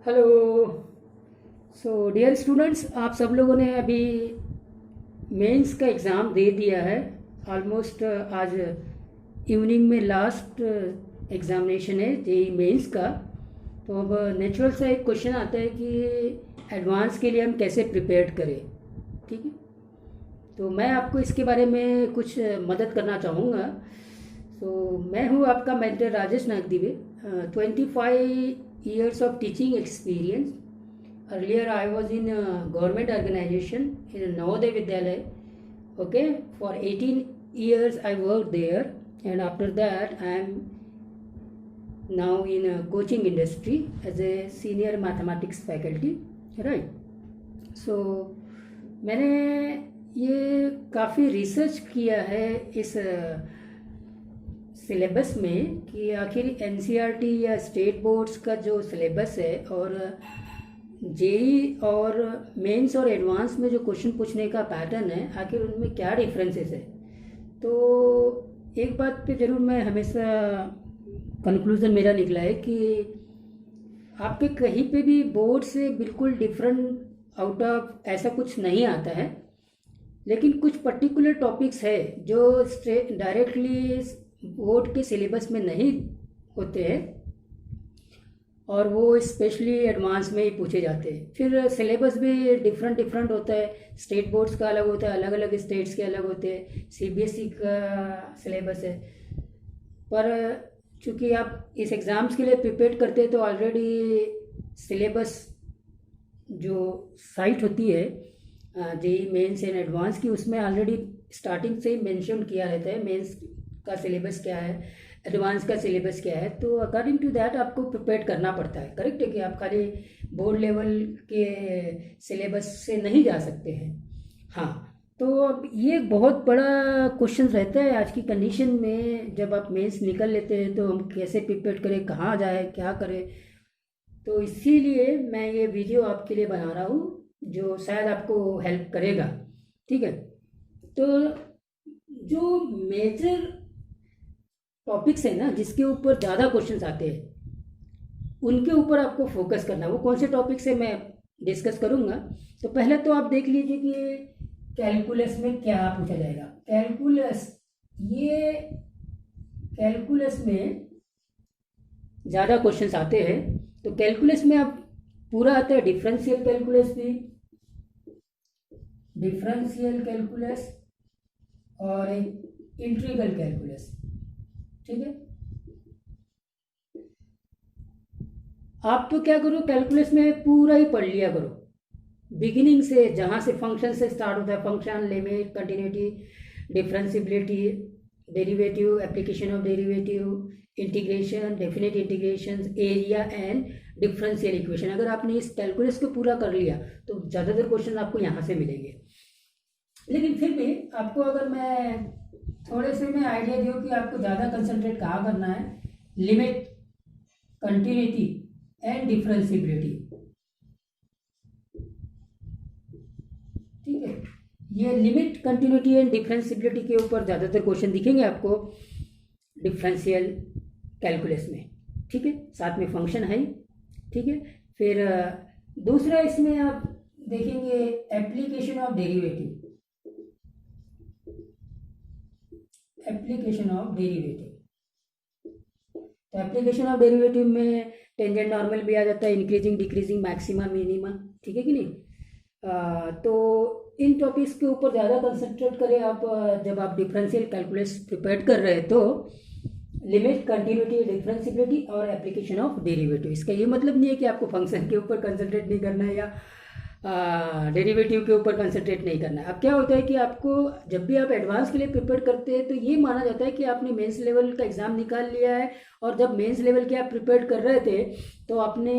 Hello. So dear students, आप सब लोगों ने अभी मेंस का एग्ज़ाम दे दिया है। ऑलमोस्ट आज इवनिंग में लास्ट एग्ज़ामिनेशन है जेई मेंस का। तो अब नेचुरल सा एक क्वेश्चन आता है कि एडवांस के लिए हम कैसे प्रिपेयर करें। ठीक है, तो मैं आपको इसके बारे में कुछ मदद करना चाहूँगा। मैं हूँ आपका mentor Rajesh नागदीवे, 25 years of teaching experience. Earlier I was in a government organization in Navodaya Vidyalaya. Okay, for 18 years I worked there, and after that I am now in a coaching industry as a senior mathematics faculty. Right. So मैंने ये काफ़ी research किया है इस syllabus में कि आखिर NCERT या स्टेट बोर्ड्स का जो सिलेबस है और जेई और मेंस और एडवांस में जो क्वेश्चन पूछने का पैटर्न है, आखिर उनमें क्या डिफरेंसेस है। तो एक बात पे ज़रूर मैं हमेशा कंक्लूज़न मेरा निकला है कि आपके कहीं पे भी बोर्ड से बिल्कुल डिफरेंट आउट ऑफ ऐसा कुछ नहीं आता है, लेकिन कुछ पर्टिकुलर टॉपिक्स है जो डायरेक्टली बोर्ड के सिलेबस में नहीं होते हैं और वो स्पेशली एडवांस में ही पूछे जाते हैं। फिर सिलेबस भी डिफरेंट डिफरेंट होता है, स्टेट बोर्ड्स का अलग होता है, अलग अलग स्टेट्स के अलग होते हैं, सीबीएसई का सिलेबस है। पर चूँकि आप इस एग्ज़ाम्स के लिए प्रिपेयर करते हैं तो ऑलरेडी सिलेबस जो साइट होती है जेई मेंस एंड एडवांस की, उसमें ऑलरेडी स्टार्टिंग से ही मेंशन किया रहता है मेंस का सिलेबस क्या है, एडवांस का सिलेबस क्या है। तो अकॉर्डिंग टू दैट आपको प्रिपेयर करना पड़ता है। करेक्ट है कि आप खाली बोर्ड लेवल के सिलेबस से नहीं जा सकते हैं। हाँ, तो अब ये बहुत बड़ा क्वेश्चन रहता है आज की कंडीशन में। जब आप मेंस निकल लेते हैं तो हम कैसे प्रिपेयर करें, कहाँ जाए, क्या करें। तो इसीलिए मैं ये वीडियो आपके लिए बना रहा हूँ जो शायद आपको हेल्प करेगा। ठीक है, तो जो मेजर टॉपिक्स है ना जिसके ऊपर ज़्यादा क्वेश्चंस आते हैं उनके ऊपर आपको फोकस करना है। वो कौन से टॉपिक्स है मैं डिस्कस करूँगा। तो पहले तो आप देख लीजिए कि कैलकुलस में क्या पूछा जाएगा। कैलकुलस में ज़्यादा क्वेश्चंस आते हैं। तो कैलकुलस में आप पूरा आता है डिफरेंशियल कैलकुलस भी, डिफरेंशियल कैलकुलस और इंटीग्रल कैलकुलस। ठीक है, आप तो क्या करो, कैलकुलस में पूरा ही पढ़ लिया करो बिगिनिंग से, जहाँ से फंक्शन से स्टार्ट होता है, function, limit, continuity, differentiability, derivative, application of derivative, integration, definite integration, area and differential equation. अगर आपने इस कैलकुलस को पूरा कर लिया तो ज़्यादातर क्वेश्चन आपको यहाँ से मिलेंगे। लेकिन फिर भी आपको अगर मैं थोड़े से मैं आइडिया दूँ कि आपको ज़्यादा कंसंट्रेट कहाँ करना है, लिमिट, कंटिन्यूटी एंड डिफरेंशिबिलिटी। ठीक है, ये लिमिट, कंटिन्यूटी एंड डिफरेंशिबिलिटी के ऊपर ज़्यादातर क्वेश्चन दिखेंगे आपको डिफरेंशियल कैलकुलस में। ठीक है, साथ में फंक्शन है। ठीक है, फिर दूसरा इसमें आप देखेंगे application of derivative. Application of derivative, तो एप्लीकेशन ऑफ डेरिवेटिव में टेंजेंट नॉर्मल भी आ जाता है, इंक्रीजिंग, डिक्रीजिंग, मैक्सिमा, मिनिमा। ठीक है कि नहीं। तो इन टॉपिक्स के ऊपर ज़्यादा कंसंट्रेट करें आप जब आप डिफरेंशियल कैलकुलस प्रिपेयर कर रहे हैं। तो लिमिट, कंटिन्यूटी, डिफरेंशिबिलिटी और एप्लीकेशन ऑफ डेरिवेटिव। इसका ये मतलब नहीं है कि आपको फंक्शन के ऊपर कंसंट्रेट नहीं करना है या डेरिवेटिव के ऊपर कंसंट्रेट नहीं करना है। अब क्या होता है कि आपको जब भी आप एडवांस के लिए प्रिपेयर करते हैं तो ये माना जाता है कि आपने मेंस लेवल का एग्ज़ाम निकाल लिया है, और जब मेंस लेवल के आप प्रिपेयर कर रहे थे तो आपने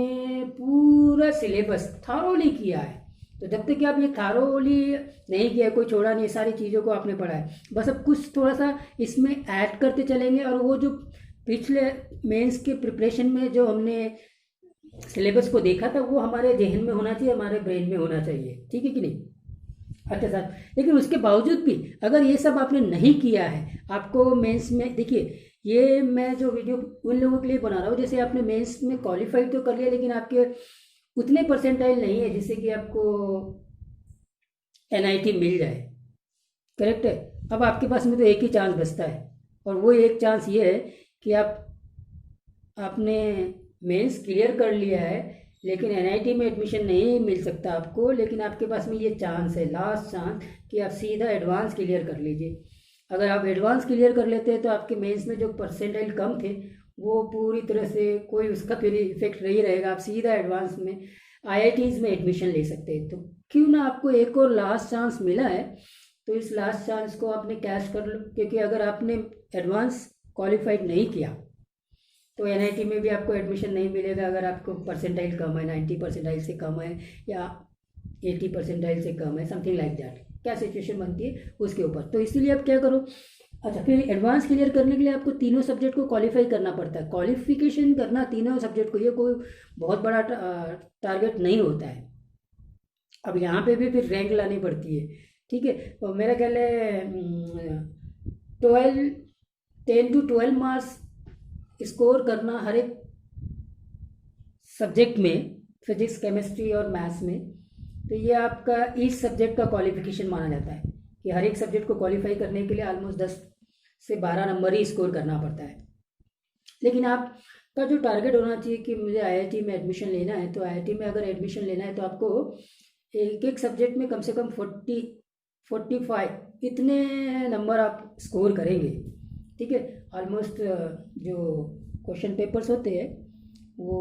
पूरा सिलेबस थारोली किया है। तो जब तक कि आप ये थारोली नहीं किया, कोई छोड़ा नहीं, सारी चीज़ों को आपने पढ़ा है, बस अब कुछ थोड़ा सा इसमें ऐड करते चलेंगे और वो जो पिछले मेंस के प्रिपरेशन में जो हमने सिलेबस को देखा था वो हमारे जहन में होना चाहिए, हमारे ब्रेन में होना चाहिए। ठीक है कि नहीं। अच्छा सर, लेकिन उसके बावजूद भी अगर ये सब आपने नहीं किया है, आपको मेंस में, देखिए ये मैं जो वीडियो उन लोगों के लिए बना रहा हूँ जैसे आपने मेंस में क्वालिफाई तो कर लिया लेकिन आपके उतने परसेंटाइल नहीं है जिससे कि आपको एनआईटी मिल जाए। करेक्ट है। अब आपके पास में तो एक ही चांस बचता है, और वो एक चांस ये है कि आपने मेंस क्लियर कर लिया है, लेकिन एनआईटी में एडमिशन नहीं मिल सकता आपको, लेकिन आपके पास में ये चांस है, लास्ट चांस, कि आप सीधा एडवांस क्लियर कर लीजिए। अगर आप एडवांस क्लियर कर लेते हैं तो आपके मेंस में जो परसेंटाइल कम थे वो पूरी तरह से कोई उसका फिर इफेक्ट नहीं रहेगा, आप सीधा एडवांस में आईआईटीज़ में एडमिशन ले सकते हैं। तो क्यों ना आपको एक और लास्ट चांस मिला है, तो इस लास्ट चांस को आपने कैश कर लो, क्योंकि अगर आपने एडवांस क्वालिफाइड नहीं किया तो एनआईटी में भी आपको एडमिशन नहीं मिलेगा अगर आपको परसेंटाइल कम है, 90 परसेंटाइल से कम है या 80 परसेंटाइल से कम है, समथिंग लाइक दैट। क्या सिचुएशन बनती है उसके ऊपर। तो इसीलिए आप क्या करो, अच्छा फिर एडवांस क्लियर करने के लिए आपको तीनों सब्जेक्ट को क्वालिफाई करना पड़ता है। क्वालिफिकेशन करना तीनों सब्जेक्ट को, ये कोई बहुत बड़ा टारगेट नहीं होता है। अब यहाँ पे भी फिर रैंक लानी पड़ती है, ठीक है। तो मेरा ख्याल है 10 to 12 मार्क्स स्कोर करना हर एक सब्जेक्ट में, फिजिक्स, केमिस्ट्री और मैथ्स में, तो ये आपका इस सब्जेक्ट का क्वालिफिकेशन माना जाता है कि हर एक सब्जेक्ट को क्वालिफाई करने के लिए ऑलमोस्ट 10 से 12 नंबर ही स्कोर करना पड़ता है। लेकिन आपका जो टारगेट होना चाहिए कि मुझे आईआईटी में एडमिशन लेना है, तो आईआईटी में अगर एडमिशन लेना है तो आपको एक एक सब्जेक्ट में कम से कम 45 इतने नंबर आप स्कोर करेंगे, ठीक है। ऑलमोस्ट जो क्वेश्चन पेपर्स होते हैं वो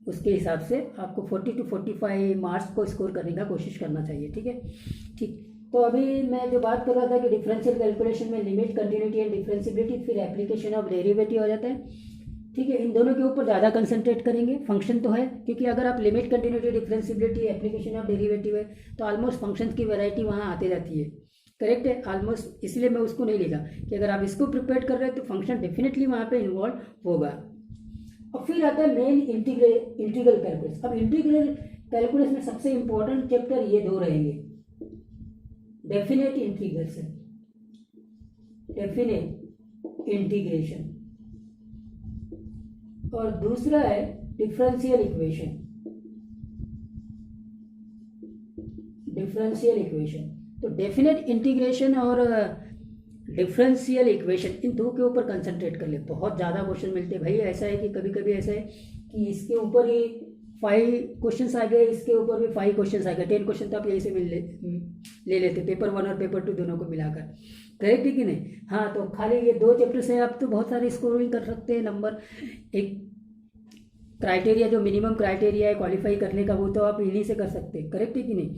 उसके हिसाब से आपको 40 to 45 मार्क्स को स्कोर करने का कोशिश करना चाहिए, ठीक है। ठीक, तो अभी मैं जो बात कर रहा था कि डिफरेंशियल कैलकुलेशन में लिमिट, कंटिन्यूटी एंड डिफरेंशिबिलिटी, फिर एप्लीकेशन ऑफ डेरिवेटिव हो जाता है, ठीक है। इन दोनों के ऊपर ज़्यादा कंसंट्रेट करेंगे। फंक्शन तो है, क्योंकि अगर आप limit, continuity, differentiability, application of derivative है तो ऑलमोस्ट फंक्शन की वैरायटी वहाँ आती रहती है। करेक्ट है, ऑलमोस्ट, इसलिए मैं उसको नहीं लिखा कि अगर आप इसको प्रिपेयर कर रहे हैं तो फंक्शन डेफिनेटली वहाँ पे इन्वॉल्व होगा। और फिर आता है मेन इंटीग्रल कैलकुलस। अब इंटीग्रल कैलकुलस में सबसे इंपॉर्टेंट चैप्टर ये दो रहेंगे, डेफिनेट इंटीग्रेशन, डेफिनेट इंटीग्रेशन, और दूसरा है डिफरेंशियल इक्वेशन, डिफरेंशियल इक्वेशन। तो डेफिनेट इंटीग्रेशन और डिफरेंशियल इक्वेशन, इन दो के ऊपर कंसंट्रेट कर ले। बहुत ज़्यादा क्वेश्चन मिलते हैं भाई, ऐसा है कि कभी कभी ऐसा है कि इसके ऊपर ही 5 क्वेश्चन आ गए, इसके ऊपर भी 5 क्वेश्चन आ गए, 10 क्वेश्चन तो आप यहीं से ले लेते, पेपर 1 और पेपर 2 दोनों को मिलाकर। करेक्ट है कि नहीं? हाँ, तो खाली ये 2 चैप्टर से आप तो बहुत सारे स्कोरिंग कर सकते हैं नंबर। एक क्राइटेरिया, जो मिनिमम क्राइटेरिया है क्वालिफाई करने का, वो तो आप इन्हीं से कर सकते हैं। करेक्ट है कि नहीं?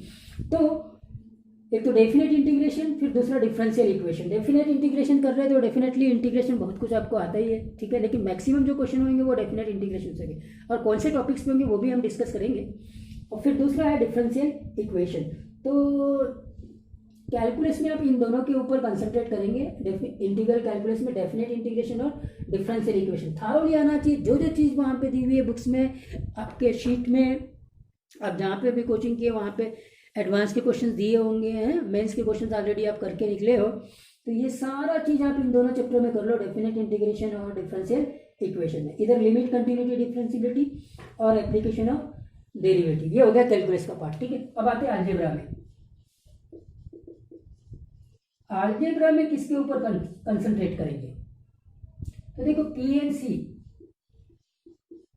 तो एक तो डेफिनेट इंटीग्रेशन, फिर दूसरा डिफरेंशियल इक्वेशन। डेफिनेट इंटीग्रेशन कर रहे हैं तो डेफिनेटली इंटीग्रेशन बहुत कुछ आपको आता ही है, ठीक है, लेकिन मैक्सिमम जो क्वेश्चन होंगे वो डेफिनेट इंटीग्रेशन से होंगे, और कौन से टॉपिक्स पे होंगे वो भी हम डिस्कस करेंगे। और फिर दूसरा है डिफरेंशियल इक्वेशन। तो कैलकुलस में आप इन दोनों के ऊपर कंसंट्रेट करेंगे, इंटीग्रल कैलकुलस में डेफिनेट इंटीग्रेशन और डिफरेंशियल इक्वेशन। थारोली आना चाहिए, जो जो चीज़ वहाँ पे दी हुई है बुक्स में, आपके शीट में, आप जहाँ पे भी कोचिंग किए वहाँ पे एडवांस के क्वेश्चन दिए होंगे हैं, मेंस के क्वेश्चन ऑलरेडी आप करके निकले हो, तो ये सारा चीज़ आप इन दोनों चैप्टर में कर लो, डेफिनेट इंटीग्रेशन और डिफरेंशियल इक्वेशन में। इधर लिमिट, कंटिन्यूटी, डिफरेंशिबिलिटी और एप्लीकेशन ऑफ डेरिवेटिव, ये हो गया कैलकुलस का पार्ट, ठीक है। अब आते हैं अलजेब्रा में। अलजेब्रा में किसके ऊपर कंसंट्रेट करेंगे? तो देखो, PNC,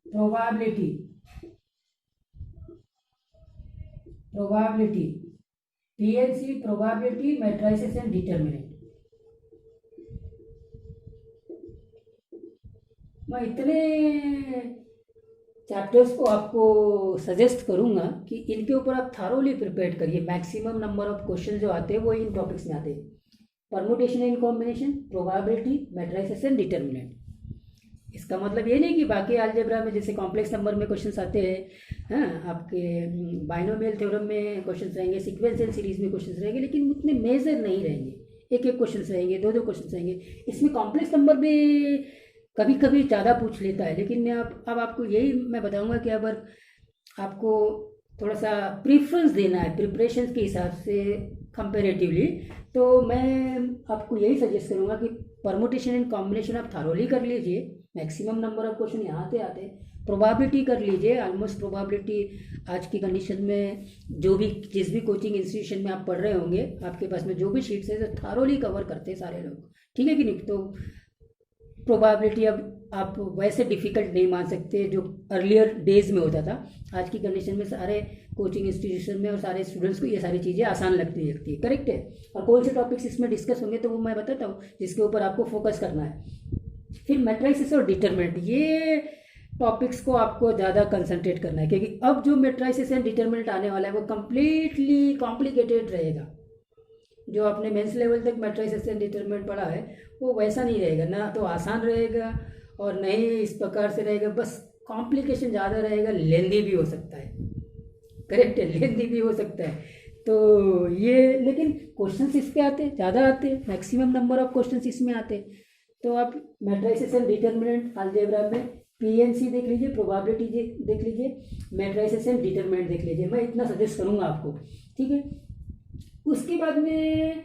probability, PNC, probability, matrices and determinant. मैं इतने चैप्टर्स को आपको सजेस्ट करूंगा कि इनके ऊपर आप थारोली प्रिपेयर करिए। मैक्सिमम नंबर ऑफ क्वेश्चन जो आते हैं वो इन टॉपिक्स में आते हैं, permutation and combination, probability, matrices and determinant. इसका मतलब ये नहीं कि बाकी अलजेब्रा में जैसे कॉम्प्लेक्स नंबर में क्वेश्चंस आते हैं, हाँ, आपके बाइनोमियल थ्योरम में क्वेश्चंस रहेंगे, सीक्वेंशियल सीरीज में क्वेश्चंस रहेंगे, लेकिन उतने मेजर नहीं रहेंगे, एक एक क्वेश्चंस रहेंगे, 2 क्वेश्चंस रहेंगे। इसमें कॉम्प्लेक्स नंबर भी कभी कभी ज़्यादा पूछ लेता है, लेकिन मैं अब आपको यही मैं बताऊँगा कि अगर आपको थोड़ा सा प्रीफ्रेंस देना है प्रिपरेशन के हिसाब से कंपेरेटिवली, तो मैं आपको यही सजेस्ट करूँगा कि परमुटेशन एंड कॉम्बिनेशन आप थारोली कर लीजिए। मैक्सिमम नंबर ऑफ क्वेश्चन यहाँ से आते हैं, प्रोबेबिलिटी कर लीजिए। ऑलमोस्ट प्रोबेबिलिटी आज की कंडीशन में जो भी जिस भी कोचिंग इंस्टीट्यूशन में आप पढ़ रहे होंगे, आपके पास में जो भी शीट्स है तो थारोली कवर करते हैं सारे लोग, ठीक है कि नहीं। तो प्रोबेबिलिटी अब आप वैसे डिफ़िकल्ट नहीं मान सकते जो अर्लियर डेज में होता था। आज की कंडीशन में सारे कोचिंग इंस्टीट्यूशन में और सारे स्टूडेंट्स को ये सारी चीज़ें आसान लगती है, करेक्ट है। और कौन से टॉपिक्स इसमें डिस्कस होंगे तो वो मैं बताता हूँ जिसके ऊपर आपको फोकस करना है। फिर मैट्रिसेस और डिटरमिनेंट, ये टॉपिक्स को आपको ज़्यादा कंसंट्रेट करना है, क्योंकि अब जो मैट्रिसेस एंड डिटरमिनेंट आने वाला है वो कम्प्लीटली कॉम्प्लिकेटेड रहेगा। जो आपने मेंस लेवल तक मैट्रिसेस एंड डिटरमिनेंट पढ़ा है वो वैसा नहीं रहेगा, ना तो आसान रहेगा और न ही इस प्रकार से रहेगा, बस कॉम्प्लिकेशन ज़्यादा रहेगा, लेंदी भी हो सकता है, करेक्ट है, लेंदी भी हो सकता है। तो ये लेकिन क्वेश्चंस इस पे आते हैं, ज़्यादा आते हैं, मैक्सिमम नंबर ऑफ क्वेश्चंस इसमें आते हैं। तो आप मैट्रिसेस एंड डिटरमिनेंट अलजेब्रा में पीएनसी देख लीजिए, प्रोबेबिलिटी देख लीजिए, मैट्रिसेस एंड डिटरमिनेंट देख लीजिए, मैं इतना सजेस्ट करूँगा आपको, ठीक है। उसके बाद में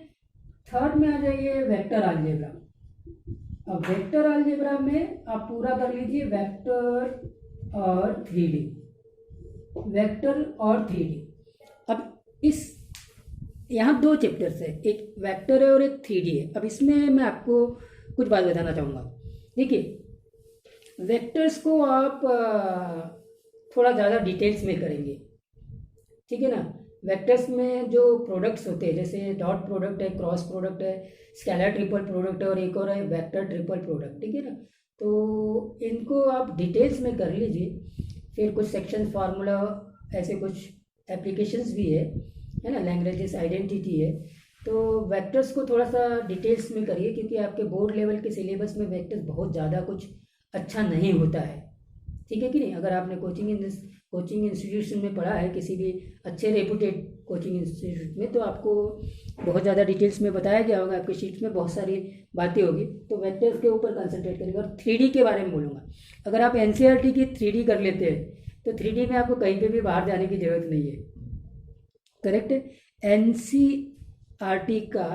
थर्ड में आ जाइए वेक्टर अलजेब्रा। अब वेक्टर अलजेब्रा में आप पूरा कर लीजिए वेक्टर और 3D, वेक्टर और 3D। अब इस यहाँ 2 चैप्टर्स है, एक वेक्टर है और एक 3D है। अब इसमें मैं आपको कुछ बात बताना चाहूँगा। देखिए, वेक्टर्स को आप थोड़ा ज़्यादा डिटेल्स में करेंगे, ठीक है ना। वेक्टर्स में जो प्रोडक्ट्स होते हैं, जैसे डॉट प्रोडक्ट है, क्रॉस प्रोडक्ट है, स्केलर ट्रिपल प्रोडक्ट है और एक और है वेक्टर ट्रिपल प्रोडक्ट, ठीक है ना। तो इनको आप डिटेल्स में कर लीजिए। फिर कुछ सेक्शन फार्मूला, ऐसे कुछ एप्लीकेशंस भी है ना, लैंग्वेजेस आइडेंटिटी है। तो वेक्टर्स को थोड़ा सा डिटेल्स में करिए, क्योंकि आपके बोर्ड लेवल के सिलेबस में वेक्टर्स बहुत ज़्यादा कुछ अच्छा नहीं होता है, ठीक है कि नहीं। अगर आपने कोचिंग इंस्टीट्यूशन में पढ़ा है, किसी भी अच्छे रेपुटेड कोचिंग इंस्टीट्यूट में, तो आपको बहुत ज़्यादा डिटेल्स में बताया गया होगा, आपके शीट्स में बहुत सारी बातें होगी। तो वेक्टर्स के ऊपर कंसंट्रेट करेंगे। और 3D के बारे में बोलूँगा, अगर आप NCERT की 3D कर लेते हैं तो 3D में आपको कहीं पर भी बाहर जाने की ज़रूरत नहीं है, करेक्ट है। NCERT का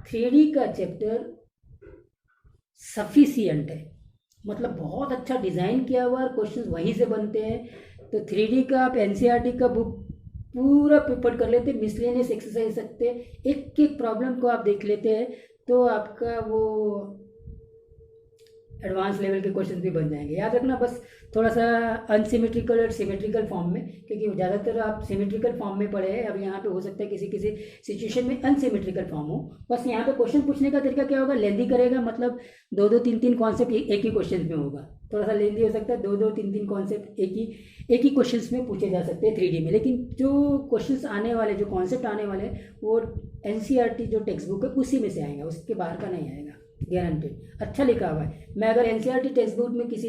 3D का चैप्टर सफिशियंट है, मतलब बहुत अच्छा डिज़ाइन किया हुआ है, क्वेश्चंस वहीं से बनते हैं। तो 3D का आप NCERT का बुक पूरा पेपर कर लेते, मिसलेनियस एक्सरसाइज सकते, एक एक प्रॉब्लम को आप देख लेते हैं, तो आपका वो एडवांस लेवल के क्वेश्चन भी बन जाएंगे। याद रखना, बस थोड़ा सा अनसिमेट्रिकल और सिमेट्रिकल फॉर्म में, क्योंकि ज़्यादातर आप सिमेट्रिकल फॉर्म में पढ़े हैं। अब यहाँ पे हो सकता है किसी किसी सिचुएशन में अनसिमेट्रिकल फॉर्म हो। बस यहाँ पे क्वेश्चन पूछने का तरीका क्या होगा, लेंदी करेगा, मतलब 2-2, 3-3 कॉन्सेप्ट एक ही क्वेश्चन में होगा। थोड़ा सा लेंदी हो सकता है, 2-2, 3-3 कॉन्सेप्ट एक ही क्वेश्चन में पूछे जा सकते हैं 3D में। लेकिन जो क्वेश्चन आने वाले, जो कॉन्सेप्ट आने वाले, वो NCERT जो टेक्स्ट बुक है उसी में से आएगा, उसके बाहर का नहीं आएगा, गारंटेड। अच्छा लिखा हुआ है। मैं अगर NCERT टेक्स्ट बुक में किसी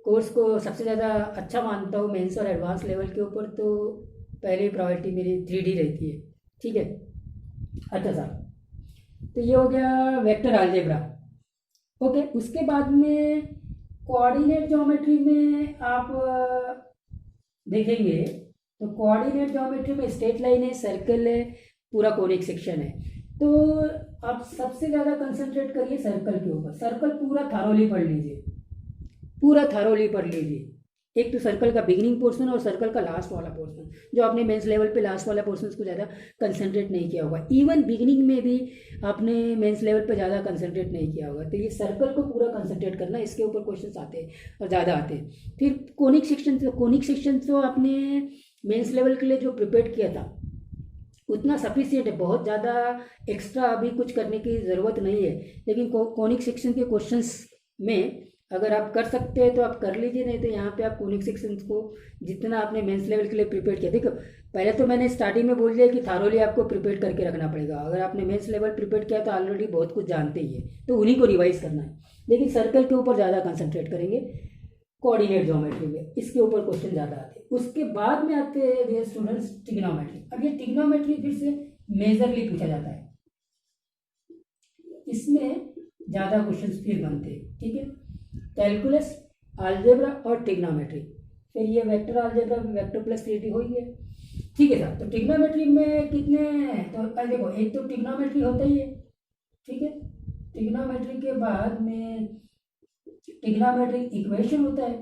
कोर्स को सबसे ज़्यादा अच्छा मानता हूँ मेंस और एडवांस लेवल के ऊपर, तो पहली प्रायोरिटी मेरी 3D रहती है, ठीक है। अच्छा साहब, तो ये हो गया वेक्टर अलजेब्रा, ओके। उसके बाद में कोऑर्डिनेट ज्योमेट्री में आप देखेंगे तो कोऑर्डिनेट ज्योमेट्री में स्ट्रेट लाइन है, सर्कल है, पूरा कोनिक सेक्शन है। तो आप सबसे ज़्यादा कंसंट्रेट करिए सर्कल के ऊपर। सर्कल पूरा थारोली पढ़ लीजिए, पूरा थारोली पढ़ लीजिए। एक तो सर्कल का बिगिनिंग पोर्शन और सर्कल का लास्ट वाला पोर्शन, जो आपने मेंस लेवल पे लास्ट वाला पोर्शन को ज़्यादा कंसंट्रेट नहीं किया होगा। इवन बिगिनिंग में भी आपने मेंस लेवल पे ज़्यादा कंसंट्रेट नहीं किया होगा। तो ये सर्कल को पूरा कंसंट्रेट करना, इसके ऊपर क्वेश्चन आते हैं और ज़्यादा आते हैं। फिर कोनिक सेक्शन तो आपने मेंस लेवल के लिए जो प्रिपेयर किया था उतना सफिशियंट है, बहुत ज़्यादा एक्स्ट्रा अभी कुछ करने की ज़रूरत नहीं है। लेकिन कोनिक सेक्शन के क्वेश्चंस में अगर आप कर सकते हैं तो आप कर लीजिए, नहीं तो यहाँ पे आप कोनिक सेक्शन को जितना आपने मेंस लेवल के लिए प्रिपेयर किया, देखो पहले तो मैंने स्टार्टिंग में बोल दिया कि थारोली आपको प्रिपेयर करके रखना पड़ेगा। अगर आपने मेंस लेवल प्रिपेयर किया तो ऑलरेडी बहुत कुछ जानते ही है, तो उन्हीं को रिवाइज करना है। लेकिन सर्कल के ऊपर ज़्यादा कंसंट्रेट करेंगे, कोऑर्डिनेट ज्योमेट्री में इसके ऊपर क्वेश्चन ज़्यादा आते हैं। उसके बाद में आते हैं स्टूडेंट्स ट्रिग्नोमेट्री। अब ये ट्रिग्नोमेट्री फिर से मेजरली पूछा जाता है, इसमें ज़्यादा क्वेश्चन फिर बनते हैं, ठीक है। कैलकुलस, अलजेब्रा और ट्रिग्नोमेट्री। फिर ये vector algebra, vector plus 3D हो ही है, ठीक है साहब। तो ट्रिग्नोमेट्री में कितने, तो देखो एक तो ट्रिग्नोमेट्री होता ही है, ठीक है। ट्रिग्नोमेट्री के बाद में ट्रिग्नोमेट्रिक इक्वेशन होता है,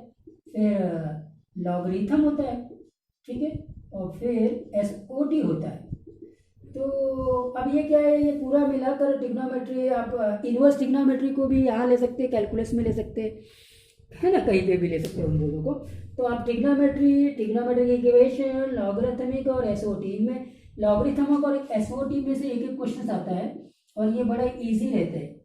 फिर लॉगरिथम होता है, ठीक है, और फिर एसओटी होता है। तो अब ये क्या है, ये पूरा मिलाकर ट्रिग्नोमेट्री, आप इनवर्स ट्रिग्नोमेट्री को भी यहाँ ले सकते हैं, कैलकुलस में ले सकते हैं, है ना, कहीं पे भी ले सकते हैं उन दोनों को। तो आप ट्रिग्नोमेट्रिक इक्वेशन, लॉगरिथमिक और एसओटी में, लॉगरिथमिक और एसओटी में से एक एक क्वेश्चन आता है और ये बड़ा इजी रहता है।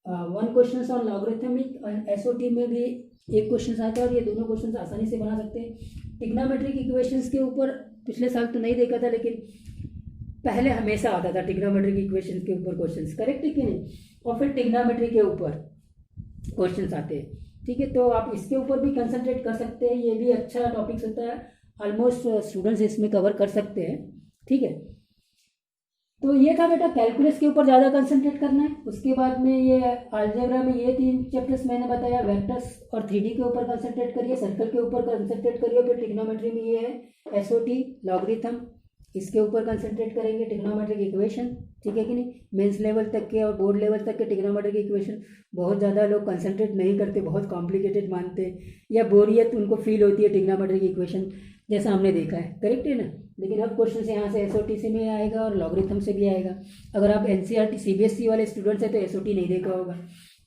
वन क्वेश्चन ऑन लॉगरिथमिक और एसओटी में भी एक क्वेश्चन आता है और ये दोनों क्वेश्चन आसानी से बना सकते हैं। ट्रिग्नोमेट्रिक इक्वेशंस के ऊपर पिछले साल तो नहीं देखा था, लेकिन पहले हमेशा आता था ट्रिग्नोमेट्रिक इक्वेशन के ऊपर क्वेश्चंस, करेक्ट है कि नहीं, और फिर ट्रिग्नोमेट्री के ऊपर क्वेश्चंस आते हैं, ठीक है। तो आप इसके ऊपर भी कंसंट्रेट कर सकते हैं, ये भी अच्छा टॉपिक्स होता है, ऑलमोस्ट स्टूडेंट्स इसमें कवर कर सकते हैं, ठीक है। तो ये था बेटा, कैलकुलस के ऊपर ज़्यादा कंसंट्रेट करना है। उसके बाद में ये अलजेब्रा में ये 3 चैप्टर्स मैंने बताया, वेक्टर्स और 3D के ऊपर कंसंट्रेट करिए, सर्कल के ऊपर कंसंट्रेट करिए, फिर ट्रिग्नोमेट्री में ये है एसओटी, लॉगरिथम, इसके ऊपर कंसंट्रेट करेंगे, ट्रिग्नोमेट्रिक इक्वेशन, ठीक है कि नहीं। मेंस लेवल तक के और बोर्ड लेवल तक के ट्रिग्नोमेट्रिक इक्वेशन बहुत ज़्यादा लोग कंसंट्रेट नहीं करते, बहुत कॉम्प्लिकेटेड मानते हैं या बोरियत उनको फील होती है ट्रिग्नोमेट्रिक इक्वेशन, जैसा हमने देखा है, करेक्ट है ना। लेकिन अब क्वेश्चन यहाँ से एसओटी से भी आएगा और लॉगरिथम से भी आएगा। अगर आप एनसीईआरटी सीबीएसई वाले स्टूडेंट्स हैं तो एसओटी नहीं देखा होगा,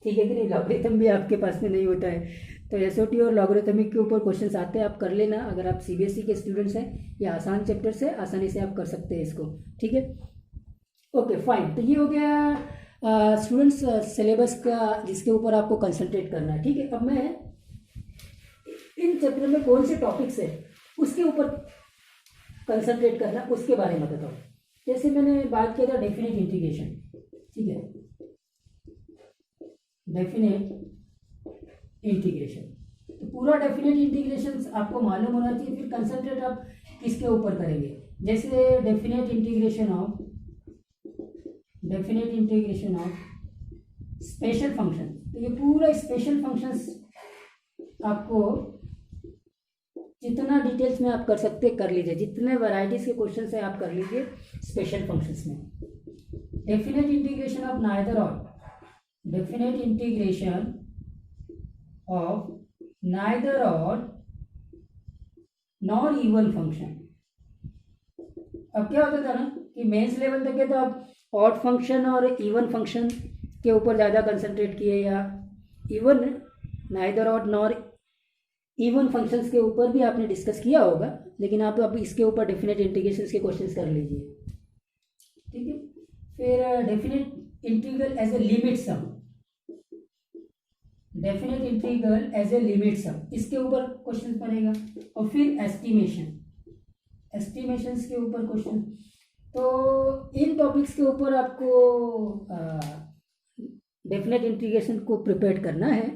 ठीक है कि नहीं, लॉगरिथम भी आपके पास में नहीं होता है। तो एसओटी और लॉगरिथमिक के ऊपर क्वेश्चंस आते हैं, आप कर लेना। अगर आप सीबीएसई के स्टूडेंट्स हैं, ये आसान चैप्टर से आसानी से आप कर सकते हैं इसको, ठीक है। ओके फाइन, तो ये हो गया स्टूडेंट्स सिलेबस का, जिसके ऊपर आपको कंसंट्रेट करना है, ठीक है। अब मैं इन चैप्टर में कौन से टॉपिक्स है उसके ऊपर कंसंट्रेट करना, उसके बारे में बताता हूँ। जैसे मैंने बात किया था डेफिनेट इंटीग्रेशन, ठीक है, डेफिनेट इंटीग्रेशन, तो पूरा डेफिनेट इंटीग्रेशन आपको मालूम होना चाहिए। फिर कंसंट्रेट आप किसके ऊपर करेंगे, जैसे definite integration of special function, तो ये पूरा स्पेशल फंक्शंस आपको जितना डिटेल्स में आप कर सकते कर लीजिए, जितने वैरायटीज के क्वेश्चन है आप कर लीजिए स्पेशल फंक्शंस में। डेफिनेट इंटीग्रेशन ऑफ नाइदर और, डेफिनेट इंटीग्रेशन ऑफ नाइदर और नॉर इवन फंक्शन। अब क्या होता था ना कि मेंस लेवल तक है तो आप ऑड फंक्शन और इवन फंक्शन के ऊपर ज़्यादा कंसंट्रेट किए, या इवन नाइदर और नॉर इवन फंक्शंस के ऊपर भी आपने डिस्कस किया होगा, लेकिन आप अब इसके ऊपर डेफिनेट इंटीग्रेशंस के क्वेश्चंस कर लीजिए, ठीक है। फिर definite integral as a limit sum, definite integral as a limit sum, इसके ऊपर क्वेश्चन बनेगा। और फिर एस्टिमेशंस के ऊपर क्वेश्चन। तो इन टॉपिक्स के ऊपर आपको डेफिनेट इंटीग्रेशन को प्रिपेयर करना है।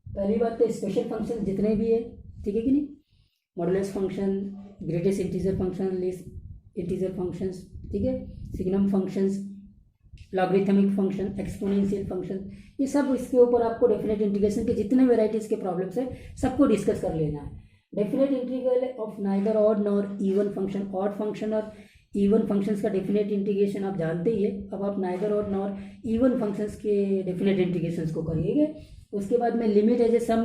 पहली बात तो स्पेशल फंक्शन जितने भी है, ठीक है कि नहीं, modulus function, greatest integer function, least integer functions, ठीक है, signum functions, logarithmic function, exponential function, ये सब इसके ऊपर आपको डेफिनेट इंटीग्रेशन के जितने वेराइटीज़ के प्रॉब्लम्स है सबको डिस्कस कर लेना है। Definite integral of neither odd nor even function, odd function और इवन फंक्शंस का डेफिनेट इंटीग्रेशन आप जानते ही है। अब आप neither odd nor even functions के डेफिनेट इंटीग्रेशंस को करिएगा। उसके बाद में लिमिट एज ए सम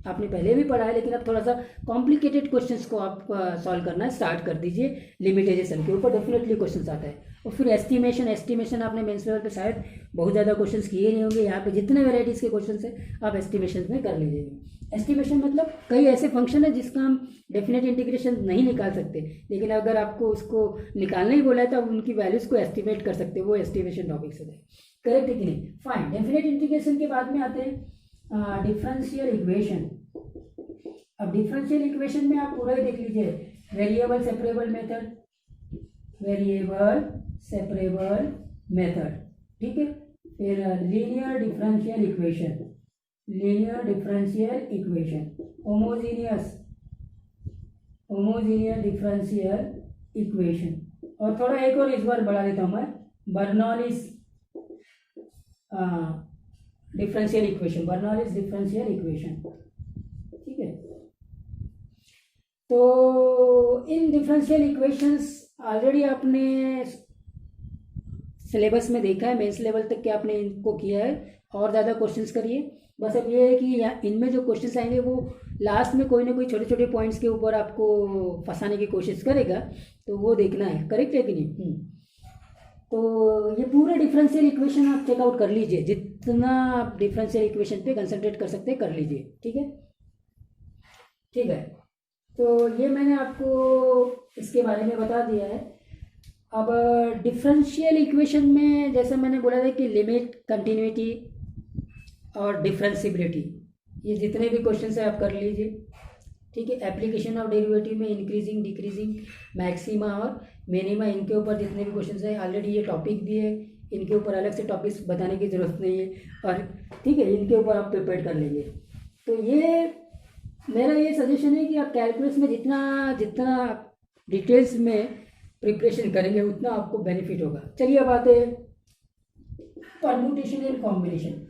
आपने पहले भी पढ़ा है, लेकिन अब थोड़ा सा कॉम्प्लिकेटेड क्वेश्चंस को आप सॉल्व करना स्टार्ट कर दीजिए। लिमिट एज ए सम के ऊपर डेफिनेटली क्वेश्चंस आता है। और फिर एस्टिमेशन आपने मेंस लेवल पे शायद बहुत ज़्यादा क्वेश्चंस किए नहीं होंगे, यहाँ पे जितने वेराइटीज़ के क्वेश्चंस हैं आप एस्टिमेशन में कर लीजिएगा। एस्टिमेशन मतलब कई ऐसे फंक्शन है जिसका हम डेफिनेट इंटीग्रेशन नहीं निकाल सकते, लेकिन अगर आपको उसको निकालना ही बोला है तो आप उनकी वैल्यूज़ को एस्टिमेट कर सकते हैं, वो एस्टिमेशन टॉपिक्स होते हैं, करेक्ट है कि नहीं। फाइन, डेफिनेट इंटीग्रेशन के बाद में आते हैं डिफरेंशियल इक्वेशन। अब डिफरेंशियल इक्वेशन में आप पूरा ही देख लीजिए, वेरिएबल सेपरेबल मेथड, ठीक है। फिर linear differential equation, homogeneous differential equation, और थोड़ा एक और इस बार बढ़ा देता हूँ मैं, बर्नौलीज डिफरेंशियल इक्वेशन, ठीक है। तो इन डिफरेंशियल इक्वेशंस ऑलरेडी आपने सिलेबस में देखा है, मेंस लेवल तक के आपने इनको किया है, और ज़्यादा क्वेश्चंस करिए। बस अब ये है कि यहाँ इनमें जो क्वेश्चंस आएंगे वो लास्ट में कोई ना कोई छोटे छोटे पॉइंट्स के ऊपर आपको फंसाने की कोशिश करेगा, तो वो देखना है। करेक्ट है कि नहीं? तो ये पूरा डिफरेंशियल इक्वेशन आप चेकआउट कर लीजिए, जितना आप डिफरेंशियल इक्वेशन पे कंसंट्रेट कर सकते हैं कर लीजिए। ठीक है, ठीक है। तो ये मैंने आपको इसके बारे में बता दिया है। अब डिफरेंशियल इक्वेशन में जैसे मैंने बोला था कि लिमिट, कंटिन्यूटी और डिफरेंशिबिलिटी, ये जितने भी क्वेश्चन है आप कर लीजिए। ठीक है, एप्लीकेशन ऑफ डेरिवेटिव में इंक्रीजिंग, डिक्रीजिंग, मैक्सिमा और मिनिमा, इनके ऊपर जितने भी क्वेश्चन है ऑलरेडी ये टॉपिक भी है, इनके ऊपर अलग से टॉपिक्स बताने की ज़रूरत नहीं है। और ठीक है, इनके ऊपर आप प्रिपेयर कर लेंगे। तो ये मेरा ये सजेशन है कि आप कैलकुलस में जितना जितना डिटेल्स में प्रिपरेशन करेंगे उतना आपको बेनिफिट होगा। चलिए अब आते हैं परमुटेशन एंड कॉम्बिनेशन।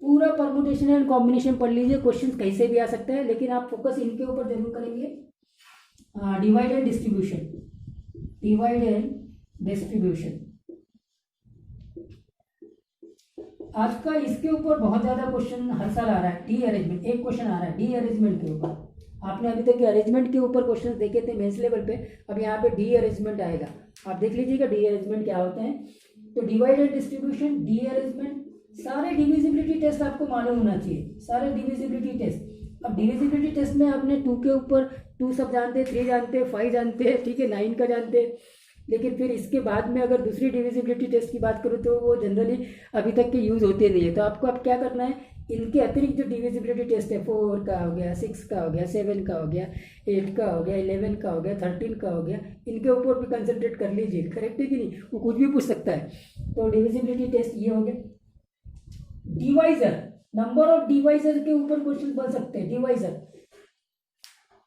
पूरा परमुटेशन एंड कॉम्बिनेशन पढ़ लीजिए, क्वेश्चन कैसे भी आ सकता है, लेकिन आप फोकस इनके ऊपर जरूर करेंगे। Divide and distribution, divide and distribution आपका इसके ऊपर बहुत ज़्यादा क्वेश्चन हर साल आ रहा है। डी अरेंजमेंट, एक क्वेश्चन आ रहा है डी अरेंजमेंट के ऊपर। आपने अभी तक के अरेंजमेंट के ऊपर क्वेश्चन देखे थे मेंस लेवल पे, अब यहाँ पे डी अरेंजमेंट आएगा। आप देख लीजिएगा डी अरेंजमेंट क्या होता है। तो divide and distribution, D arrangement, सारे डिविजिबिलिटी टेस्ट आपको मालूम होना चाहिए, सारे डिविजिबिलिटी टेस्ट। अब डिविजिबिलिटी टेस्ट में आपने 2 के ऊपर 2 सब जानते हैं, 3 जानते हैं, 5 जानते हैं, ठीक है, 9 का जानते हैं। लेकिन फिर इसके बाद में अगर दूसरी डिविजिबिलिटी टेस्ट की बात करूँ तो वो जनरली अभी तक के यूज़ होते नहीं है। तो आपको अब क्या करना है, इनके अतिरिक्त जो डिविजिबिलिटी टेस्ट है 4 का हो गया, 6 का हो गया, 7 का हो गया, 8 का हो गया, 11 का हो गया, 13 का हो गया, इनके ऊपर भी कंसंट्रेट कर लीजिए। करेक्ट है कि नहीं? वो कुछ भी पूछ सकता है। तो डिविजिबिलिटी टेस्ट ये हो गया। डिवाइजर, नंबर ऑफ डिवाइजर के ऊपर क्वेश्चन बन सकते हैं, डिवाइजर,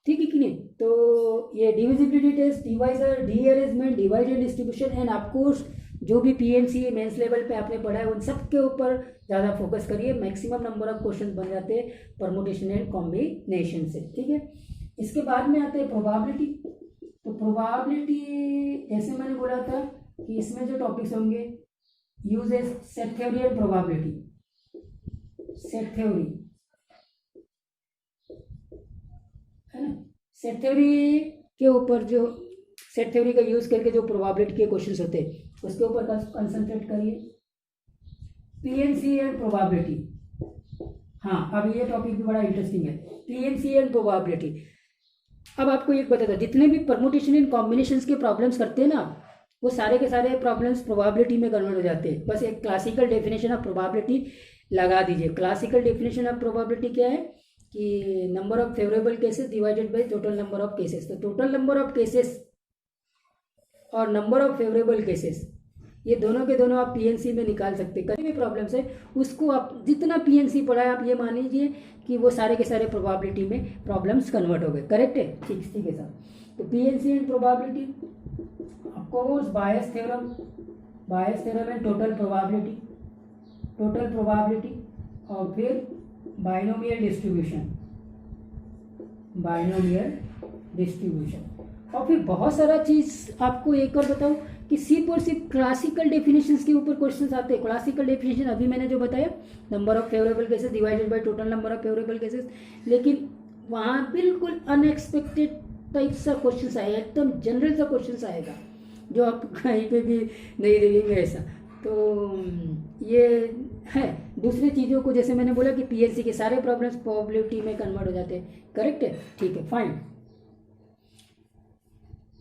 ठीक है कि नहीं? तो ये divisibility test, divisor, derangement, divide and distribution and of course जो भी पीएनसी मेंस लेवल पे आपने पढ़ा है उन सब के ऊपर ज़्यादा फोकस करिए। मैक्सिमम नंबर ऑफ क्वेश्चन बन जाते हैं परमुटेशन एंड कॉम्बिनेशन से। ठीक है, इसके बाद में आते हैं प्रोबेबिलिटी। तो प्रोबेबिलिटी जैसे मैंने बोला था कि इसमें जो टॉपिक्स होंगे, uses, set theory and probability. Set theory है ना, सेट थ्योरी के ऊपर जो सेट थ्योरी का यूज करके जो प्रोबेबिलिटी के क्वेश्चंस होते हैं उसके ऊपर कंसंट्रेट करिए। पीएनसी एंड प्रोबेबिलिटी, हाँ अब ये टॉपिक भी बड़ा इंटरेस्टिंग है, पीएनसी एंड प्रोबेबिलिटी। अब आपको एक बता दो, जितने भी परमुटेशन एंड कॉम्बिनेशंस के प्रॉब्लम्स करते हैं ना, वो सारे के सारे प्रॉब्लम्स प्रोबेबिलिटी में कन्वर्ट हो जाते हैं। बस एक क्लासिकल डेफिनेशन ऑफ प्रोबेबिलिटी लगा दीजिए। क्लासिकल डेफिनेशन ऑफ प्रोबेबिलिटी क्या है कि number of favourable cases divided by total number of cases. तो टोटल नंबर ऑफ केसेस और नंबर ऑफ फेवरेबल केसेस, ये दोनों के दोनों आप पीएनसी में निकाल सकते हैं। कहीं भी प्रॉब्लम्स है उसको आप जितना पीएनसी पढ़ा है आप ये मान लीजिए कि वो सारे के सारे प्रोबेबिलिटी में प्रॉब्लम्स कन्वर्ट हो गए। करेक्ट है? ठीक है सर। तो PNC and probability, of course bias theorem, bias theorem and total probability, total probability, और फिर बाइनोमियल डिस्ट्रीब्यूशन, बाइनोमियल डिस्ट्रीब्यूशन। और फिर बहुत सारा चीज़ आपको एक और बताऊं कि सिर्फ और सिर्फ क्लासिकल डेफिनेशंस के ऊपर क्वेश्चंस आते हैं। क्लासिकल डेफिनेशन अभी मैंने जो बताया, number of favourable cases divided by total number of favourable cases, लेकिन वहाँ बिल्कुल अनएक्सपेक्टेड टाइप सा क्वेश्चंस आएगा, एकदम जनरल सा क्वेश्चंस आएगा जो आप कहीं पे भी नहीं देखेंगे ऐसा। तो ये है। दूसरी चीज़ों को जैसे मैंने बोला कि पीएनसी के सारे प्रॉब्लम्स प्रोबेबिलिटी में कन्वर्ट हो जाते हैं। करेक्ट है? ठीक है, फाइन,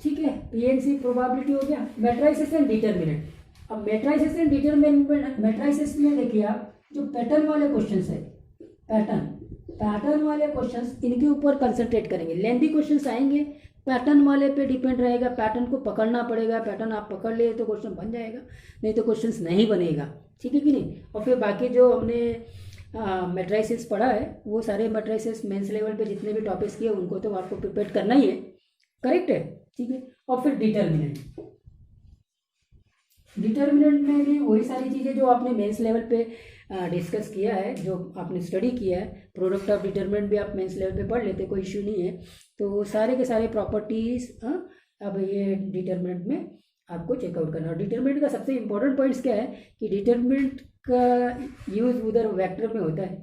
ठीक है। पीएनसी प्रोबेबिलिटी हो गया। Matrices and determinant. अब मैट्रिसेस एंड डिटरमिनेंट, मैट्रिसेस में देखिए आप जो पैटर्न वाले क्वेश्चंस है, पैटर्न वाले क्वेश्चंस, इनके ऊपर कंसंट्रेट करेंगे। लेंथी क्वेश्चंस आएंगे, पैटर्न वाले पे डिपेंड रहेगा, पैटर्न को पकड़ना पड़ेगा। पैटर्न आप पकड़ ले तो क्वेश्चन बन जाएगा, नहीं तो क्वेश्चंस नहीं बनेगा। ठीक है कि नहीं? और फिर बाकी जो हमने मैट्रिसेस पढ़ा है वो सारे मैट्रिसेस मेंस लेवल पे जितने भी टॉपिक्स किए उनको तो आपको प्रिपेयर करना ही है। करेक्ट है? ठीक है। और फिर डिटर्मिनेंट, डिटर्मिनेंट में भी वही सारी चीज़ें जो आपने मेंस लेवल पे डिस्कस किया है, जो आपने स्टडी किया है। प्रोडक्ट ऑफ डिटर्मिनेंट भी आप मेंस लेवल पे पढ़ लेते, कोई इश्यू नहीं है। तो सारे के सारे प्रॉपर्टीज अब ये डिटर्मिनेंट में आपको चेकआउट करना है। और डिटर्मिनेंट का सबसे इंपॉर्टेंट पॉइंट्स क्या है कि डिटर्मिनेंट का यूज उधर वेक्टर में होता है,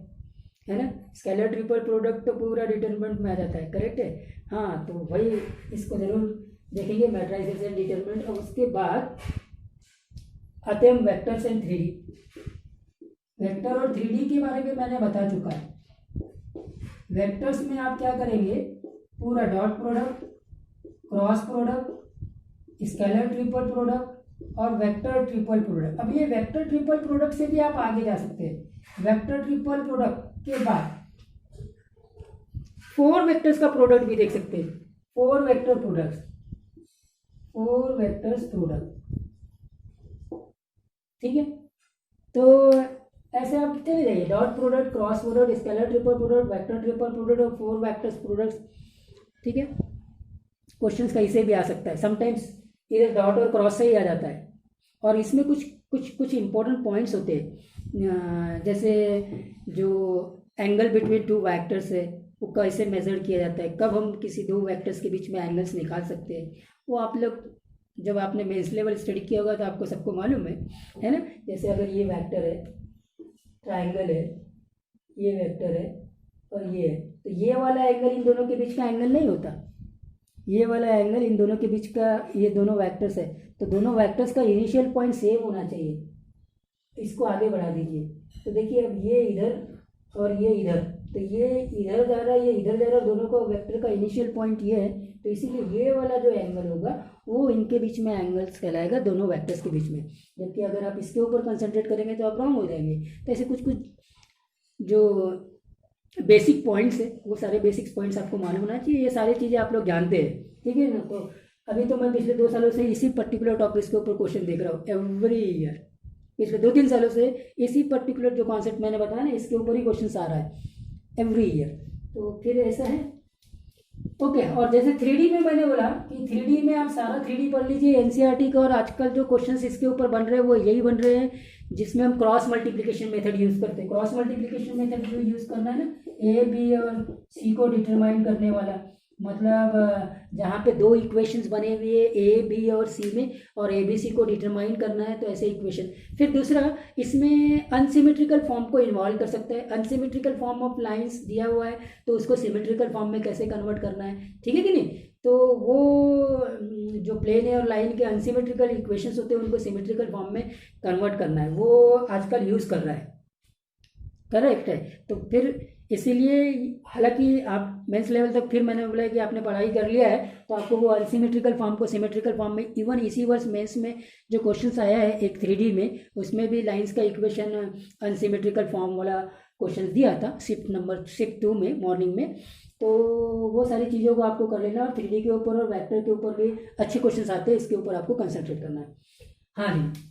है ना। स्केलर ट्रिपल प्रोडक्ट तो पूरा डिटरमिनेंट में आ जाता है, करेक्ट है। हाँ, तो वही इसको जरूर देखेंगे, मैट्राइजेशन डिटरमिनेंट। और उसके बाद आते हैं वेक्टर्स एंड 3D। वेक्टर और 3D के बारे में मैंने बता चुका है। वेक्टर्स में आप क्या करेंगे, पूरा dot product, cross product, scalar triple product और वेक्टर ट्रिपल प्रोडक्ट। अब ये वेक्टर ट्रिपल प्रोडक्ट से भी आप आगे जा सकते हैं। वेक्टर ट्रिपल प्रोडक्ट के बाद 4 वेक्टर्स का प्रोडक्ट भी देख सकते हैं। 4 वेक्टर प्रोडक्ट्स, 4 वेक्टर्स प्रोडक्ट, ठीक है। तो ऐसे आप चले जाइए, dot product, cross product, scalar triple product, vector triple product और 4 वेक्टर्स प्रोडक्ट्स, ठीक है। क्वेश्चंस कहीं से भी आ सकता है, समटाइम्स इधर डॉट और क्रॉस से ही आ जाता है। और इसमें कुछ इंपॉर्टेंट पॉइंट्स होते हैं, जैसे जो एंगल बिटवीन 2 वेक्टर्स है वो कैसे मेजर किया जाता है, कब हम किसी 2 वेक्टर्स के बीच में एंगल्स निकाल सकते हैं, वो आप लोग जब आपने मेंस लेवल स्टडी किया होगा तो आपको सबको मालूम है ना। जैसे अगर ये वेक्टर है, ट्राइंगल है, ये वेक्टर है और ये है, तो ये वाला एंगल इन दोनों के बीच का एंगल नहीं होता। ये वाला एंगल इन दोनों के बीच का, ये दोनों वेक्टर्स है, तो दोनों वेक्टर्स का इनिशियल पॉइंट सेम होना चाहिए। इसको आगे बढ़ा दीजिए, तो देखिए अब ये इधर और ये इधर, तो ये इधर जा रहा है, ये इधर जा रहा है, दोनों को वेक्टर का इनिशियल पॉइंट ये है, तो इसीलिए ये वाला जो एंगल होगा वो इनके बीच में एंगल्स कहलाएगा, दोनों वेक्टर्स के बीच में। जबकि अगर आप इसके ऊपर कंसंट्रेट करेंगे तो आप रॉन्ग हो जाएंगे। तो ऐसे कुछ जो बेसिक पॉइंट्स है वो सारे बेसिक पॉइंट्स आपको मालूम होना चाहिए। ये सारी चीज़ें आप लोग जानते हैं, ठीक है ना। तो अभी तो मैं पिछले 2 सालों से इसी पर्टिकुलर टॉपिक्स के ऊपर क्वेश्चन देख रहा हूँ एवरी ईयर। पिछले 2-3 सालों से इसी पर्टिकुलर जो कॉन्सेप्ट मैंने बताया ना, इसके ऊपर ही क्वेश्चन आ रहा है एवरी ईयर। तो फिर ऐसा है, ओके। और जैसे 3D में मैंने बोला कि 3D में आप सारा 3D पढ़ लीजिए एनसीईआरटी का, और आजकल जो क्वेश्चंस इसके ऊपर बन रहे हैं वो यही बन रहे हैं जिसमें हम क्रॉस मल्टीप्लिकेशन मेथड यूज़ करते हैं। क्रॉस मल्टीप्लिकेशन मेथड जो यूज़ करना है ना, ए बी और सी को डिटरमाइन करने वाला, मतलब जहाँ पे 2 इक्वेशंस बने हुए ए बी और सी में, और ए बी सी को डिटरमाइन करना है, तो ऐसे इक्वेशन। फिर दूसरा, इसमें अनसिमेट्रिकल फॉर्म को इन्वॉल्व कर सकता है। अनसिमेट्रिकल फॉर्म ऑफ लाइंस दिया हुआ है तो उसको सिमेट्रिकल फॉर्म में कैसे कन्वर्ट करना है, ठीक है कि नहीं। तो वो जो प्लेन है और लाइन के अनसिमेट्रिकल इक्वेशंस होते हैं उनको सिमेट्रिकल फॉर्म में कन्वर्ट करना है, वो आजकल यूज़ कर रहा है, करेक्ट है। तो फिर इसीलिए, हालांकि आप मेंस लेवल तक, फिर मैंने बोला कि आपने पढ़ाई कर लिया है तो आपको वो अनसिमेट्रिकल फॉर्म को सिमेट्रिकल फॉर्म में, इवन इसी वर्ष मेंस में जो क्वेश्चंस आया है एक 3D में, उसमें भी लाइंस का इक्वेशन अनसिमेट्रिकल फॉर्म वाला क्वेश्चन दिया था शिफ्ट 2 में मॉर्निंग में। तो वो सारी चीज़ों को आपको कर लेना, और 3D के ऊपर और वेक्टर के ऊपर भी अच्छे क्वेश्चन आते हैं, इसके ऊपर आपको कंसंट्रेट करना है। हाँ जी,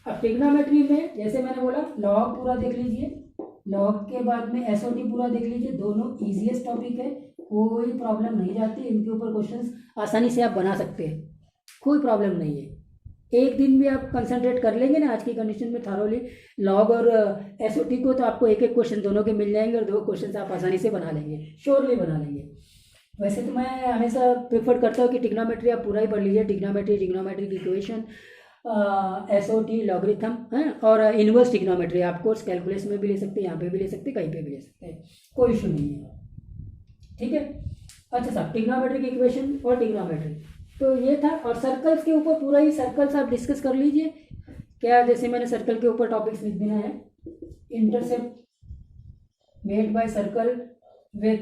अब ट्रिग्नोमेट्री में जैसे मैंने बोला, लॉग पूरा देख लीजिए, लॉग के बाद में एसओटी पूरा देख लीजिए। दोनों इजीएस्ट टॉपिक है, कोई प्रॉब्लम नहीं जाती, इनके ऊपर क्वेश्चंस आसानी से आप बना सकते हैं, कोई प्रॉब्लम नहीं है। एक दिन भी आप कंसंट्रेट कर लेंगे ना आज की कंडीशन में थारोली लॉग और एसओटी को, तो आपको एक क्वेश्चन दोनों के मिल जाएंगे, और 2 क्वेश्चन आप आसानी से बना लेंगे, श्योरली बना लेंगे। वैसे तो मैं हमेशा प्रेफर करता हूँ कि ट्रिग्नोमेट्री आप पूरा ही पढ़ लीजिए, ट्रिग्नोमेट्रिक इक्वेशन, एसओटी, लॉगरिथम है, और इनवर्स ट्रिग्नोमेट्री आप कोर्स कैलकुलस में भी ले सकते हैं, यहाँ पे भी ले सकते हैं, कहीं पे भी ले सकते हैं, कोई इशू नहीं है, ठीक है। अच्छा साहब, ट्रिग्नोमेट्रिक इक्वेशन और ट्रिग्नोमेट्री तो ये था। और सर्कल्स के ऊपर पूरा ही सर्कल्स आप डिस्कस कर लीजिए। क्या, जैसे मैंने सर्कल के ऊपर टॉपिक्स लिख देना है, intercept made by circle with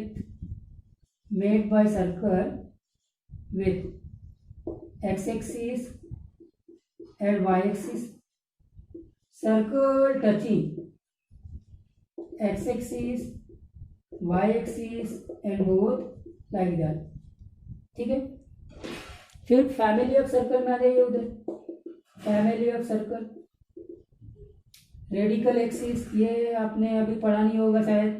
x axis and y-axis, circle touching x-axis, y-axis and both like that, ठीक है। फिर फैमिली ऑफ सर्कल में आ जाइए, उधर family of circle, radical axis, ये आपने अभी पढ़ा नहीं होगा शायद,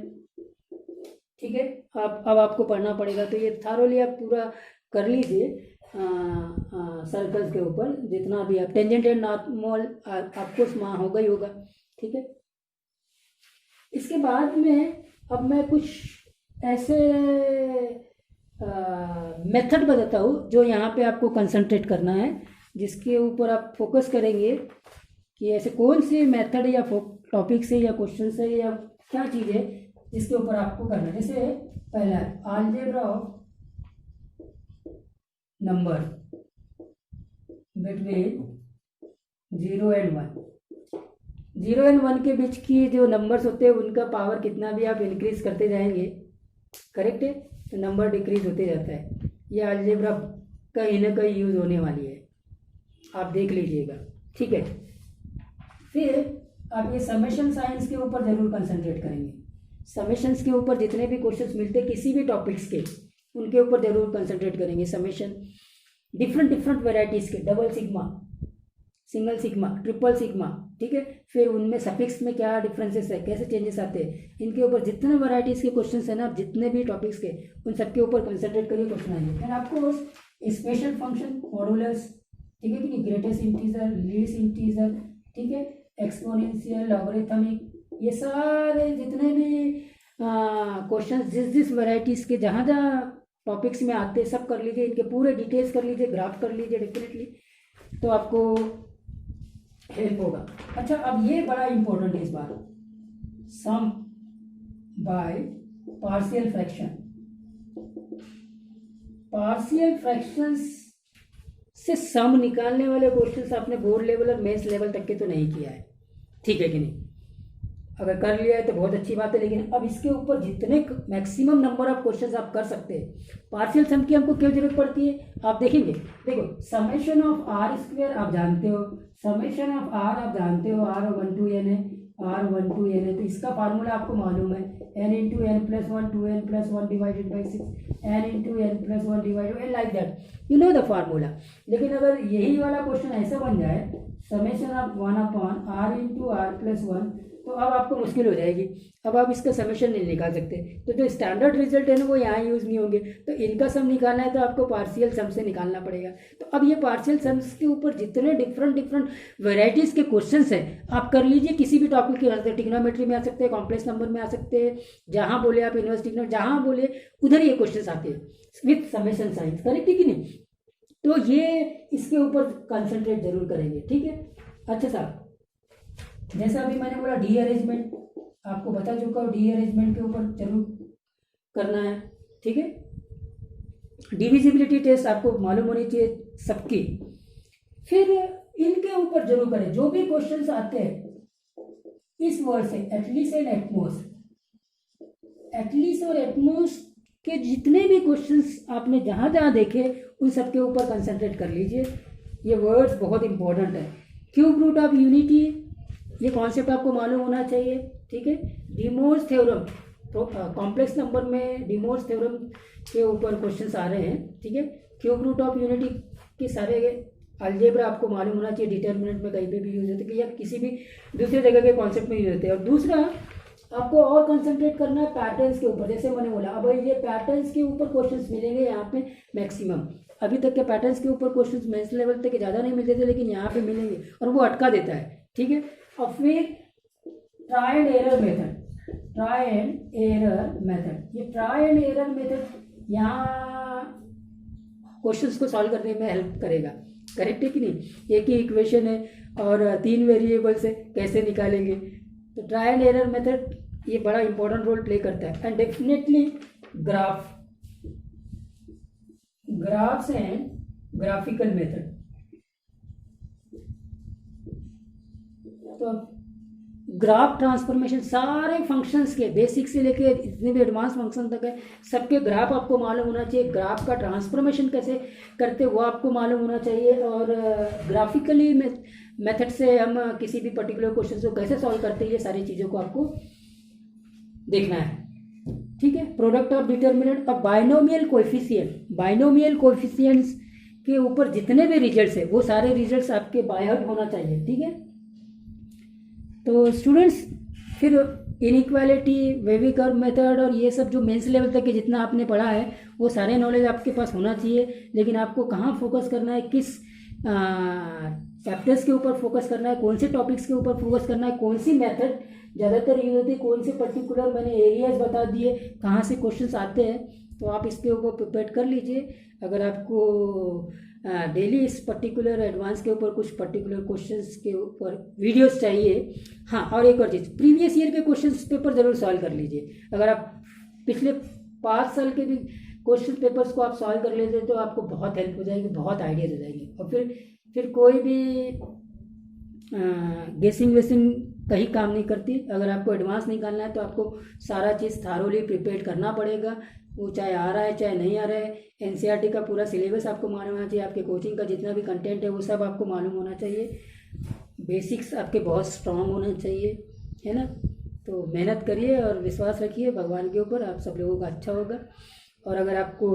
ठीक है। अब आपको पढ़ना पड़ेगा, तो ये थारोली आप पूरा कर लीजिए। सर्कल्स के ऊपर जितना भी आप, टेंजेंट एंड नॉर्मल आपको वहाँ होगा ही होगा, ठीक है। इसके बाद में अब मैं कुछ ऐसे मेथड बताता हूँ जो यहाँ पे आपको कंसंट्रेट करना है, जिसके ऊपर आप फोकस करेंगे कि ऐसे कौन से मेथड या टॉपिक से या क्वेश्चन से या क्या चीज़ है जिसके ऊपर आपको करना है। जैसे पहला algebra of number between 0 and 1। 0 and 1 के बीच की जो नंबर्स होते हैं उनका पावर कितना भी आप इंक्रीज करते जाएंगे, करेक्ट है, तो नंबर डिक्रीज होते जाता है। ये अलजेब्रा कहीं ना कहीं यूज़ होने वाली है, आप देख लीजिएगा, ठीक है। फिर आप ये समेशन साइंस के ऊपर ज़रूर कंसंट्रेट करेंगे। समेशंस के ऊपर जितने भी क्वेश्चंस मिलते हैं किसी भी टॉपिक्स के, उनके ऊपर ज़रूर कंसंट्रेट करेंगे। समेशन डिफरेंट वेराइटीज़ के, double sigma, single sigma, triple sigma, ठीक है। फिर उनमें सफिक्स में क्या डिफरेंसेस है, कैसे चेंजेस आते हैं, इनके ऊपर जितने वैरायटीज़ के क्वेश्चंस हैं ना, आप जितने भी टॉपिक्स के, उन सबके ऊपर कंसंट्रेट करिए, क्वेश्चन आएंगे। फिर आपको स्पेशल फंक्शन, मॉडुलस, ठीक है कि नहीं, ग्रेटेस्ट इंटीजर, लीस्ट इंटीजर, ठीक है, एक्सपोनेंशियल, लॉगरिथमिक, ये सारे जितने भी क्वेश्चन जिस वैरायटीज़ के जहाँ टॉपिक्स में आते हैं सब कर लीजिए, इनके पूरे डिटेल्स कर लीजिए, ग्राफ कर लीजिए डेफिनेटली, तो आपको हेल्प होगा। अच्छा, अब ये बड़ा इंपॉर्टेंट है इस बार, sum by partial fraction. Partial fractions से सम निकालने वाले क्वेश्चंस आपने बोर्ड लेवल और मेंस लेवल तक के तो नहीं किया है, ठीक है कि नहीं। अगर कर लिया है तो बहुत अच्छी बात है, लेकिन अब इसके ऊपर जितने मैक्सिमम नंबर ऑफ क्वेश्चंस आप कर सकते हैं। पार्शियल सम की हमको क्यों जरूरत पड़ती है, आप देखेंगे, देखो समेशन ऑफ आर स्क्वायर आप जानते हो, समेशन ऑफ आर आप जानते हो, आर 1 to n है, आर 1 to n है, तो इसका फार्मूला आपको मालूम है, n into n plus 1 2n plus 1 divided by 6, n into n plus 1 divided by like that, you know the formula। लेकिन अगर यही वाला क्वेश्चन ऐसा बन जाए, summation of 1 upon r into r plus 1, तो अब आपको मुश्किल हो जाएगी, अब आप इसका समेशन नहीं निकाल सकते। तो जो स्टैंडर्ड रिजल्ट है ना वो यहाँ यूज़ नहीं होंगे, तो इनका सम निकालना है तो आपको पार्शियल सम से निकालना पड़ेगा। तो अब ये पार्शियल सम्स के ऊपर जितने डिफरेंट वेराइटीज़ के क्वेश्चंस हैं आप कर लीजिए, किसी भी टॉपिक के आ सकते हैं, ट्रिग्नोमेट्री में आ सकते हैं, कॉम्प्लेक्स नंबर में आ सकते हैं, जहाँ बोले आप इनवर्स ट्रिग्नोमेट्री, जहाँ बोले उधर ये क्वेश्चन आते हैं विथ समेशन साइंस, करेक्ट है कि नहीं। तो ये इसके ऊपर कंसंट्रेट जरूर करेंगे, ठीक है। अच्छा साहब, जैसा अभी मैंने बोला डी अरेंजमेंट आपको बता चुका हूँ, डी अरेंजमेंट के ऊपर जरूर करना है, ठीक है। डिविजिबिलिटी टेस्ट आपको मालूम होनी चाहिए सबकी। फिर इनके ऊपर जरूर करें, जो भी क्वेश्चंस आते हैं इस वर्ड से, एटलीस्ट एंड एटमोस्ट, एटलीस्ट और एटमोस्ट के जितने भी क्वेश्चंस आपने जहाँ जहाँ देखे उन सबके ऊपर कंसंट्रेट कर लीजिए। ये वर्ड्स बहुत इंपॉर्टेंट है। क्यूब रूट ऑफ यूनिटी, ये कॉन्सेप्ट आपको मालूम होना चाहिए, ठीक है। डिमोर्स थ्योरम, तो कॉम्प्लेक्स नंबर में डिमोर्स थ्योरम के ऊपर क्वेश्चंस आ रहे हैं, ठीक है। क्यूब रूट ऑफ यूनिटी के सारे अलजेब्रा आपको मालूम होना चाहिए, डिटर्मिनेंट में कहीं पे भी यूज होते हैं या किसी भी दूसरे जगह के कॉन्सेप्ट में यूज होते हैं। और दूसरा आपको और कंसंट्रेट करना है पैटर्न्स के ऊपर, जैसे मैंने बोला अब ये पैटर्न्स के ऊपर क्वेश्चंस मिलेंगे यहाँ पे मैक्सिमम। अभी तक के पैटर्न्स के ऊपर क्वेश्चंस मेंस लेवल तक ज़्यादा नहीं मिलते थे, लेकिन यहाँ पे मिलेंगे और वो अटका देता है, ठीक है। और फिर try and error method, try and error method, ये ट्राई एंड एरर मेथड यहाँ क्वेश्चंस को सॉल्व करने में हेल्प करेगा, करेक्ट है कि नहीं। एक ही इक्वेशन है और 3 वेरिएबल्स है, कैसे निकालेंगे। तो ट्राई एंड एरर मेथड ये बड़ा इंपॉर्टेंट रोल प्ले करता है। And definitely graphs and graphical method, तो ग्राफ ट्रांसफॉर्मेशन सारे फंक्शंस के बेसिक से लेके जितने भी एडवांस फंक्शन तक है सबके ग्राफ आपको मालूम होना चाहिए। ग्राफ का ट्रांसफॉर्मेशन कैसे करते वो आपको मालूम होना चाहिए, और ग्राफिकली मेथड से हम किसी भी पर्टिकुलर क्वेश्चन को कैसे सॉल्व करते हैं ये सारी चीज़ों को आपको देखना है, ठीक है। प्रोडक्ट ऑफ डिटर्मिनेंट और बाइनोमियल कोएफिशिएंट, बाइनोमियल कोएफिशिएंट्स के ऊपर जितने भी रिजल्ट्स है वो सारे रिजल्ट्स आपके बाय हार्ट होना चाहिए, ठीक है। तो स्टूडेंट्स फिर इनइक्वालिटी, वेवी कर्व मेथड और ये सब जो मेंस लेवल तक के जितना आपने पढ़ा है वो सारे नॉलेज आपके पास होना चाहिए। लेकिन आपको कहाँ फोकस करना है, किस चैप्टर्स के ऊपर फोकस करना है, कौन से टॉपिक्स के ऊपर फोकस करना है, कौन सी मेथड ज़्यादातर यूज होती है, कौन से पर्टिकुलर मैंने एरियाज बता दिए कहाँ से क्वेश्चंस आते हैं, तो आप इसके ऊपर प्रिपेयर कर लीजिए। अगर आपको डेली इस पर्टिकुलर एडवांस के ऊपर कुछ पर्टिकुलर क्वेश्चंस के ऊपर वीडियोस चाहिए। हाँ, और एक और चीज़, प्रीवियस ईयर के क्वेश्चंस पेपर ज़रूर सॉल्व कर लीजिए। अगर आप पिछले 5 साल के भी क्वेश्चन पेपर्स को आप सॉल्व कर लेते तो आपको बहुत हेल्प हो जाएगी, बहुत आइडियाज हो जाएगी। और फिर कोई भी गेसिंग वेसिंग कहीं काम नहीं करती। अगर आपको एडवांस निकालना है तो आपको सारा चीज़ थारोली प्रिपेयर करना पड़ेगा, वो चाहे आ रहा है चाहे नहीं आ रहा है। एनसीईआरटी का पूरा सिलेबस आपको मालूम होना चाहिए, आपके कोचिंग का जितना भी कंटेंट है वो सब आपको मालूम होना चाहिए, बेसिक्स आपके बहुत स्ट्रांग होना चाहिए, है ना। तो मेहनत करिए और विश्वास रखिए भगवान के ऊपर, आप सब लोगों का अच्छा होगा। और अगर आपको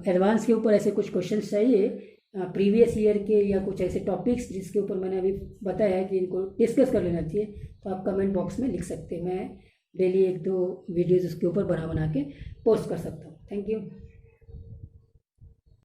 एडवांस के ऊपर ऐसे कुछ क्वेश्चन चाहिए प्रीवियस ईयर के, या कुछ ऐसे टॉपिक्स जिसके ऊपर मैंने अभी बताया है कि इनको डिस्कस कर लेना चाहिए, तो आप कमेंट बॉक्स में लिख सकते हैं। मैं डेली 1-2 वीडियोज़ उसके ऊपर बना के पोस्ट कर सकता हूँ। Thank you.